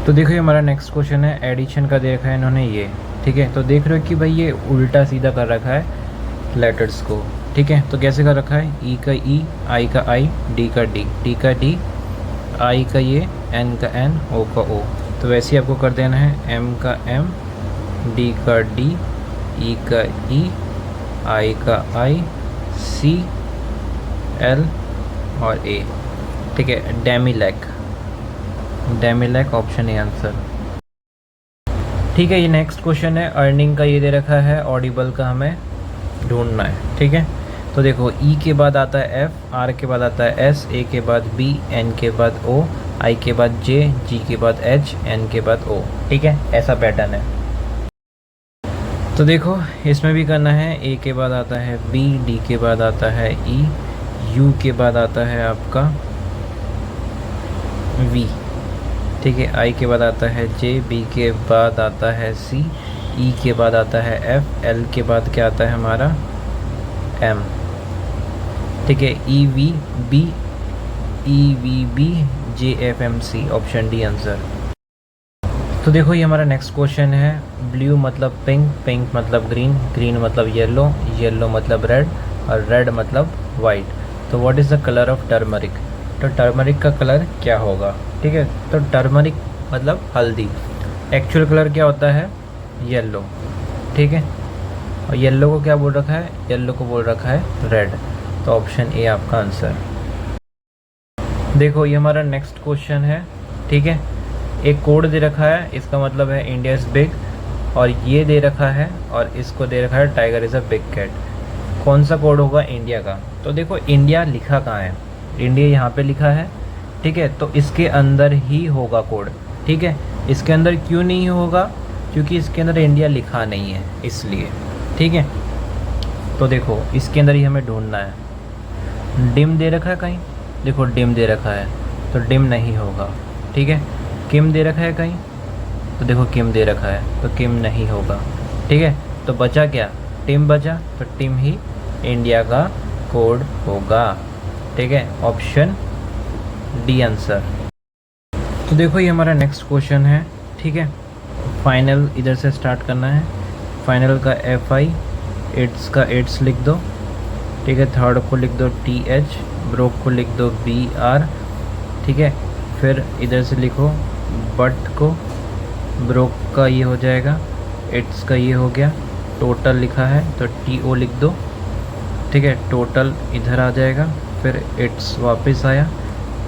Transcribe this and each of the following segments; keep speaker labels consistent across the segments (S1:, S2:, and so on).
S1: तो देखो ये हमारा नेक्स्ट क्वेश्चन है, एडिशन का दे रखा है इन्होंने ये, ठीक है। तो देख रहे हो कि भाई ये उल्टा सीधा कर रखा है लेटर्स को, ठीक है। तो कैसे कर रखा है, ई का ई, आई का आई, डी का डी, टी का डी, आई का ये, एन का एन, ओ का ओ। तो वैसे ही आपको कर देना है, एम का एम, डी का डी, ई का ई, आई का आई, सी, एल और ए, ठीक है। डेमिलैक, डेमिलैक ऑप्शन ए आंसर, ठीक है। ये नेक्स्ट क्वेश्चन है, अर्निंग का ये दे रखा है, ऑडिबल का हमें ढूंढना है, ठीक है। तो देखो ई के बाद आता है एफ, आर के बाद आता है एस, ए के बाद बी, एन के बाद ओ, आई के बाद जे, जी के बाद एच, एन के बाद ओ, ठीक है। ऐसा पैटर्न है। तो देखो इसमें भी करना है, ए के बाद आता है बी, डी के बाद आता है ई, यू के बाद आता है आपका वी, ठीक है। आई के बाद आता है जे, बी के बाद आता है सी, ई के बाद आता है एफ, एल के बाद क्या आता है हमारा एम, ठीक है। E V B, E V B, J F M C, option D answer. तो देखो ये हमारा नेक्स्ट क्वेश्चन है, ब्लू मतलब पिंक, पिंक मतलब ग्रीन, ग्रीन मतलब येलो, येलो मतलब रेड और रेड मतलब वाइट। तो what is the colour of turmeric, तो टर्मरिक का कलर क्या होगा, ठीक है। तो टर्मरिक मतलब हल्दी, एक्चुअल कलर क्या होता है येलो, ठीक है। और येलो को क्या बोल रखा है, येलो को बोल रखा है रेड। तो ऑप्शन ए आपका आंसर। देखो ये हमारा नेक्स्ट क्वेश्चन है, ठीक है। एक कोड दे रखा है, इसका मतलब है इंडिया इज़ बिग, और ये दे रखा है और इसको दे रखा है tiger is a big cat. कौन सा कोड होगा इंडिया का, तो देखो इंडिया लिखा कहाँ है, इंडिया यहाँ पे लिखा है, ठीक है। तो इसके अंदर ही होगा कोड, ठीक है। इसके अंदर क्यों नहीं होगा, क्योंकि इसके अंदर इंडिया लिखा नहीं है इसलिए, ठीक है। तो देखो इसके अंदर ही हमें ढूंढना है। डिम दे रखा है कहीं, देखो डिम दे रखा है तो डिम नहीं होगा, ठीक है। किम दे रखा है कहीं, तो देखो किम दे रखा है तो किम नहीं होगा, ठीक है। तो बचा क्या, टिम बचा, तो टिम ही इंडिया का कोड होगा, ठीक है। Option D answer. तो देखो ये हमारा नेक्स्ट क्वेश्चन है, ठीक है। फाइनल इधर से स्टार्ट करना है, फाइनल का एफ आई, एड्स का एड्स लिख दो, ठीक है। थर्ड को लिख दो टी एच, ब्रोक को लिख दो बी आर, ठीक है। फिर इधर से लिखो बट को, ब्रोक का ये हो जाएगा, एड्स का ये हो गया, टोटल लिखा है तो टी ओ लिख दो, ठीक है। टोटल इधर आ जाएगा, फिर एड्स वापस आया,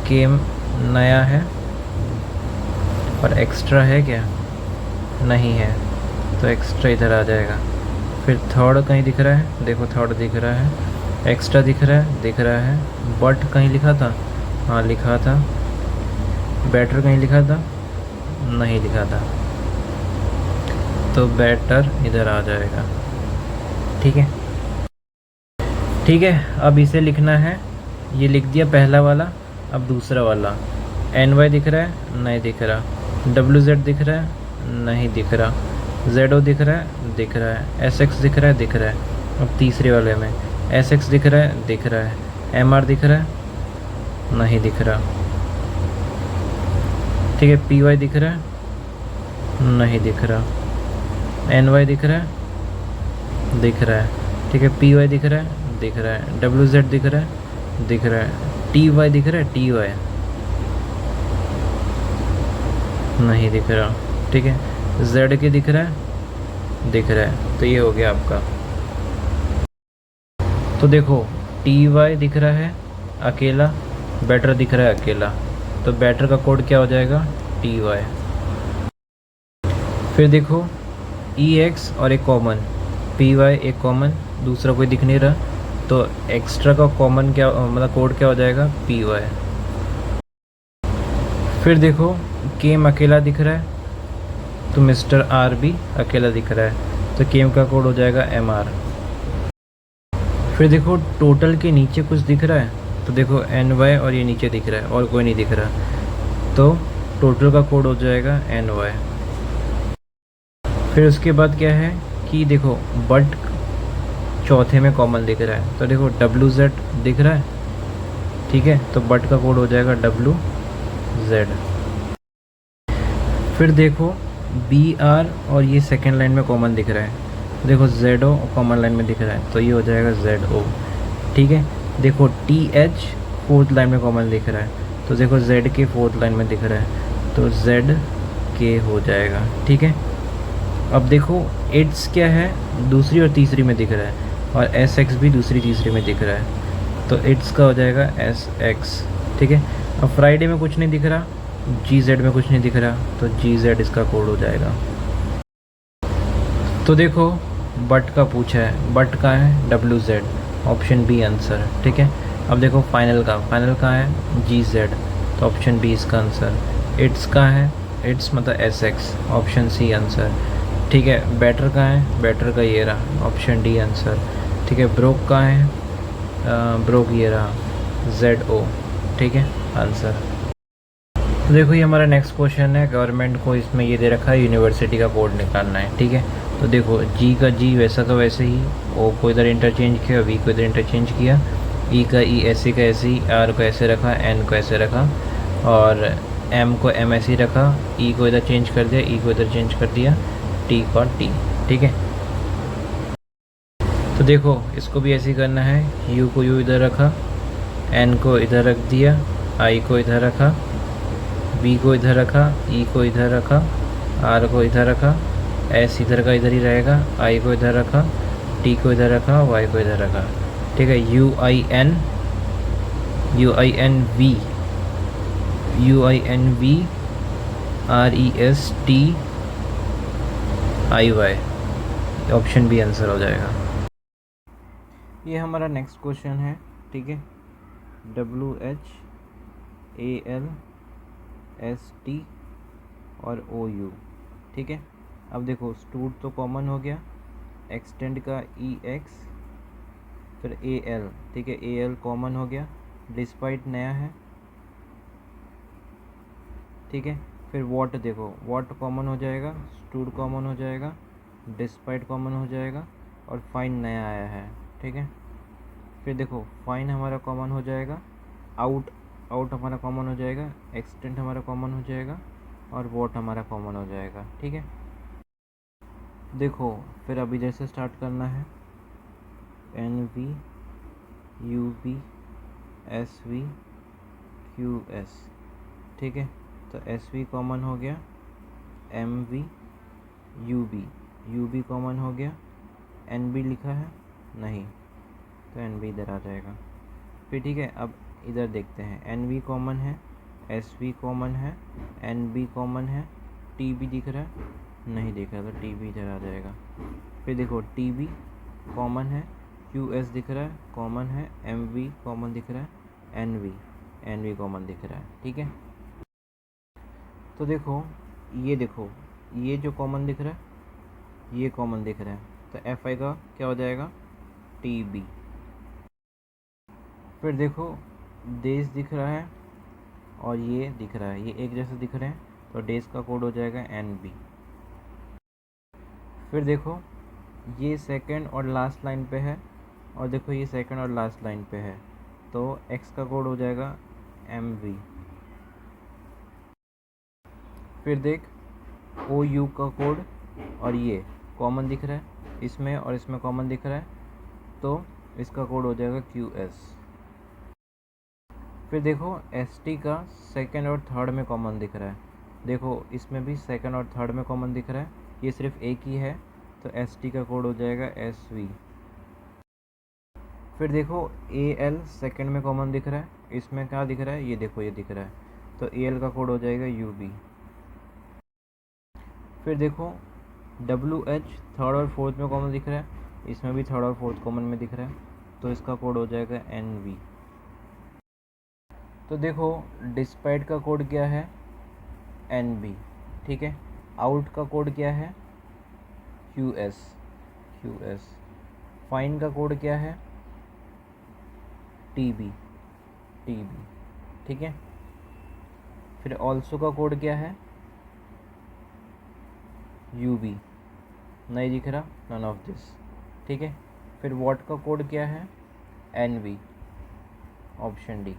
S1: केम नया है और एक्स्ट्रा है क्या, नहीं है, तो एक्स्ट्रा इधर आ जाएगा। फिर थर्ड कहीं दिख रहा है, देखो थर्ड दिख रहा है, एक्स्ट्रा दिख रहा है, बट कहीं लिखा था, हाँ लिखा था, बेटर कहीं लिखा था, नहीं लिखा था, तो बेटर इधर आ जाएगा, ठीक है। ठीक है, अब इसे लिखना है, ये लिख दिया पहला वाला। अब दूसरा वाला, एन वाई दिख रहा है, नहीं दिख रहा, डब्ल्यू जेड दिख रहा है, नहीं दिख रहा, जेड ओ दिख रहा है, एस एक्स दिख रहा है। अब तीसरे वाले में एस एक्स दिख रहा है, एम आर दिख रहा है, नहीं दिख रहा, ठीक है। पी वाई दिख रहा है, नहीं दिख रहा, एन वाई दिख रहा है, ठीक है। पी वाई दिख रहा है, डब्ल्यू जेड दिख रहा है, टी वाई दिख रहा है, टी वाई नहीं दिख रहा, ठीक है। जेड के दिख रहा है, तो ये हो गया आपका। तो देखो टी वाई दिख रहा है अकेला, बेटर दिख रहा है अकेला, तो बेटर का कोड क्या हो जाएगा, टी वाई। फिर देखो ई एक्स और एक कॉमन, पी वाई एक कॉमन, दूसरा कोई दिख नहीं रहा, तो एक्स्ट्रा का कॉमन क्या मतलब कोड क्या हो जाएगा, पी वाई। फिर देखो केम अकेला दिख रहा है, तो मिस्टर आर भी अकेला दिख रहा है, तो केम का कोड हो जाएगा एम आर। फिर देखो टोटल के नीचे कुछ दिख रहा है, तो देखो एन वाई और ये नीचे दिख रहा है और कोई नहीं दिख रहा, तो टोटल का कोड हो जाएगा एन वाई। फिर उसके बाद क्या है कि देखो बट चौथे में कॉमन दिख रहा है, तो देखो डब्ल्यू जेड दिख रहा है, ठीक है। तो बट का कोड हो जाएगा डब्ल्यू जेड। फिर देखो बी आर और ये सेकेंड लाइन में कॉमन दिख रहा है, देखो जेड ओ कॉमन लाइन में दिख रहा है, तो ये हो जाएगा जेड ओ। ठीक है, देखो टी एच फोर्थ लाइन में कॉमन दिख रहा है, तो देखो जेड के फोर्थ लाइन में दिख रहा है, तो जेड के हो जाएगा। ठीक है, अब देखो एड्स क्या है, दूसरी और तीसरी में दिख रहा है, और एस एक्स भी दूसरी तीसरी में दिख रहा है, तो एड्स का हो जाएगा एस एक्स। ठीक है, अब फ्राइडे में कुछ नहीं दिख रहा, जी जेड में कुछ नहीं दिख रहा, तो जी जेड इसका कोड हो जाएगा। तो देखो बट का पूछा है, बट का है W Z, option B answer. ठीक है, अब देखो फाइनल का है जी जेड, तो ऑप्शन बी इसका आंसर। इट्स का है, इट्स मतलब S X, option C answer. ठीक है, बेटर का है, बेटर का ये रहा, ऑप्शन डी आंसर। ठीक है, ब्रोक का है, ब्रोक ये रहा, जेड ओ। ठीक है, आंसर। तो देखो ये हमारा नेक्स्ट क्वेश्चन है, गवर्नमेंट को इसमें ये दे रखा है यूनिवर्सिटी का कोड निकालना है। ठीक है, तो देखो जी का जी वैसा का वैसे ही, ओ को इधर इंटरचेंज किया, वी को इधर इंटरचेंज किया, ई का ई ऐसे का ऐसे ही, आर को ऐसे रखा, एन को ऐसे रखा, और एम को एम ऐसे ही रखा, ई को इधर चेंज कर दिया, ई को इधर चेंज कर दिया, टी को टी। ठीक है, तो देखो इसको भी ऐसे ही करना है, यू को यू इधर रखा, एन को इधर रख दिया, आई को इधर रखा, बी को इधर रखा, ई को इधर रखा, आर को इधर रखा, एस इधर का इधर ही रहेगा, आई को इधर रखा, टी को इधर रखा, वाई को इधर रखा। ठीक है, U I N V, U I N V, R E S T I Y, option B answer हो जाएगा। ये हमारा नेक्स्ट क्वेश्चन है। ठीक है, W H A L S T और ओ यू। ठीक है, अब देखो स्टूड तो कॉमन हो गया, एक्सटेंड का ई एक्स, फिर ए एल। ठीक है, ए एल कॉमन हो गया, डिस्पाइट नया है। ठीक है, फिर वॉट, देखो वॉट कॉमन हो जाएगा, स्टूड कॉमन हो जाएगा, डिस्पाइट कॉमन हो जाएगा, और फाइन नया आया है। ठीक है, फिर देखो फाइन हमारा कॉमन हो जाएगा, आउट हमारा कॉमन हो जाएगा, एक्सटेंट हमारा कॉमन हो जाएगा, और वॉट हमारा कॉमन हो जाएगा। ठीक है, देखो फिर अब इधर से स्टार्ट करना है, N V, U V, S V, Q S. ठीक है, तो एस वी कॉमन हो गया, M V, U B common हो गया, एन बी लिखा है नहीं, तो एन बी इधर आ जाएगा। फिर ठीक है, अब इधर देखते हैं, एन वी कॉमन है, एस वी कॉमन है, एन बी कॉमन है, टी बी दिख रहा है नहीं दिख रहा, तो टी बी इधर आ जाएगा। फिर देखो टी बी कॉमन है, क्यू एस दिख रहा है कॉमन है, एम वी कॉमन दिख रहा है, एन वी कॉमन दिख रहा है। ठीक है, तो देखो ये जो कॉमन दिख रहा है ये कॉमन दिख रहा है, तो एफ आई का क्या हो जाएगा, टी बी। फिर देखो देश दिख रहा है और ये दिख रहा है, ये एक जैसे दिख रहे हैं, तो डेज का कोड हो जाएगा एन बी। फिर देखो ये सेकंड और लास्ट लाइन पे है, और देखो ये सेकंड और लास्ट लाइन पे है, तो एक्स का कोड हो जाएगा एम वी। फिर देख ओ यू का कोड, और ये कॉमन दिख रहा है इसमें और इसमें कॉमन दिख रहा है, तो इसका कोड हो जाएगा क्यू एस। फिर देखो एस टी का सेकंड और थर्ड में कॉमन दिख रहा है, देखो इसमें भी सेकंड और थर्ड में कॉमन दिख रहा है, ये सिर्फ एक ही है, तो एस टी का कोड हो जाएगा एस वी। फिर देखो ए एल सेकेंड में कॉमन दिख रहा है, इसमें क्या दिख रहा है, ये देखो ये दिख रहा है, तो ए एल का कोड हो जाएगा यू बी। फिर देखो डब्ल्यू एच थर्ड और फोर्थ में कॉमन दिख रहा है, इसमें भी थर्ड और फोर्थ कॉमन में दिख रहा है, तो इसका कोड हो जाएगा एन वी। तो देखो डिस्पाइट का कोड क्या है, एन बी। ठीक है, आउट का कोड क्या है, क्यू एस। फाइन का कोड क्या है, टी बी। ठीक है, फिर ऑल्सो का कोड क्या है, यू बी, नहीं दिख रहा, नन ऑफ दिस। ठीक है, फिर वॉट का कोड क्या है, एन वी, ऑप्शन डी।